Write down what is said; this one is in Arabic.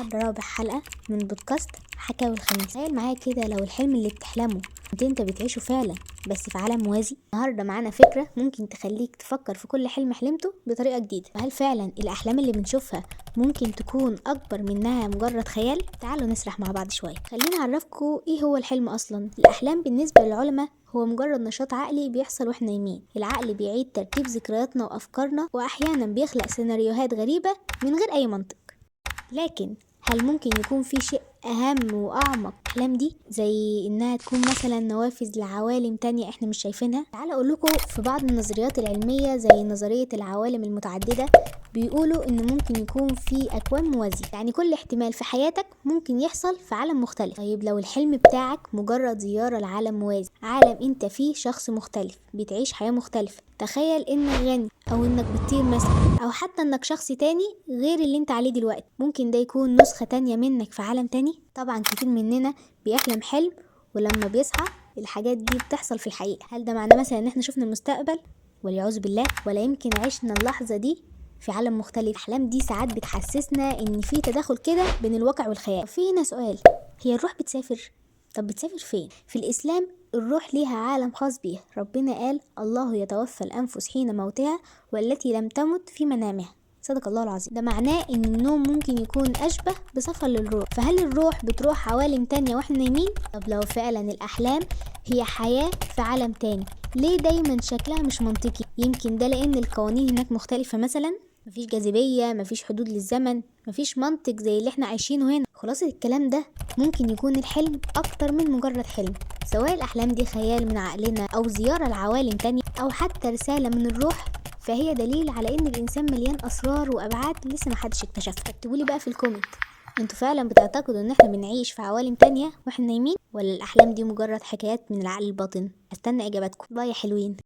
النهارده رابع حلقة من بودكاست حكاوي الخميس. تخيل معايا كده لو الحلم اللي بتحلمه انت بتعيشه فعلا بس في عالم موازي. النهارده معانا فكرة ممكن تخليك تفكر في كل حلم حلمته بطريقة جديدة. هل فعلا الأحلام اللي بنشوفها ممكن تكون أكبر منها مجرد خيال؟ تعالوا نسرح مع بعض شوية. خليني أعرفكم إيه هو الحلم أصلا. الأحلام بالنسبة للعلماء هو مجرد نشاط عقلي بيحصل واحنا نايمين. العقل بيعيد ترتيب ذكرياتنا وأفكارنا، وأحيانا بيخلق سيناريوهات غريبة من غير أي منطق. لكن هل ممكن يكون في شيء أهم وأعمق الأحلام دي، زي إنها تكون مثلا نوافذ لعوالم تانية إحنا مش شايفينها؟ تعالوا أقول لكم في بعض النظريات العلمية زي نظرية العوالم المتعددة بيقولوا إن ممكن يكون في أكوان موازية، يعني كل احتمال في حياتك ممكن يحصل في عالم مختلف. طيب لو الحلم بتاعك مجرد زيارة لعالم موازي، عالم أنت فيه شخص مختلف بتعيش حياة مختلفة، تخيل إنك غني أو إنك بتطير مثلا، أو حتى إنك شخص تاني غير اللي أنت عليه دلوقتي. ممكن ده يكون نسخة تانية منك في عالم تاني. طبعا كتير مننا بيحلم حلم ولما بيصحى الحاجات دي بتحصل في الحقيقة. هل ده معناه مثلا إن إحنا شفنا المستقبل؟ والعياذ بالله. ولا يمكن عشنا اللحظة دي في عالم مختلف؟ الأحلام دي ساعات بتحسسنا إن في تداخل كده بين الواقع والخيال. في هنا سؤال، هي الروح بتسافر؟ طب بتسافر فين؟ في الإسلام الروح ليها عالم خاص بيها. ربنا قال: الله يتوفى الأنفس حين موتها والتي لم تمت في منامها. صدق الله العظيم. ده معناه ان النوم ممكن يكون اشبه بسفر للروح. فهل الروح بتروح عوالم تانية واحنا نايمين؟ طب لو فعلا الاحلام هي حياة في عالم تاني، ليه دايما شكلها مش منطقي؟ يمكن ده لان القوانين هناك مختلفة مثلا، مفيش جاذبية، مفيش حدود للزمن، مفيش منطق زي اللي احنا عايشينه هنا. خلاصة الكلام ده ممكن يكون الحلم اكتر من مجرد حلم، سواء الاحلام دي خيال من عقلنا او زيارة لعوالم تانية او حتى رسالة من الروح، فهي دليل على ان الانسان مليان اسرار وابعاد لسه محدش اكتشفها. اكتبولي بقى في الكومنت، انتوا فعلا بتعتقدوا ان احنا بنعيش في عوالم تانية واحنا نايمين، ولا الاحلام دي مجرد حكايات من العقل الباطن؟ استنى اجاباتكم. باي يا حلوين.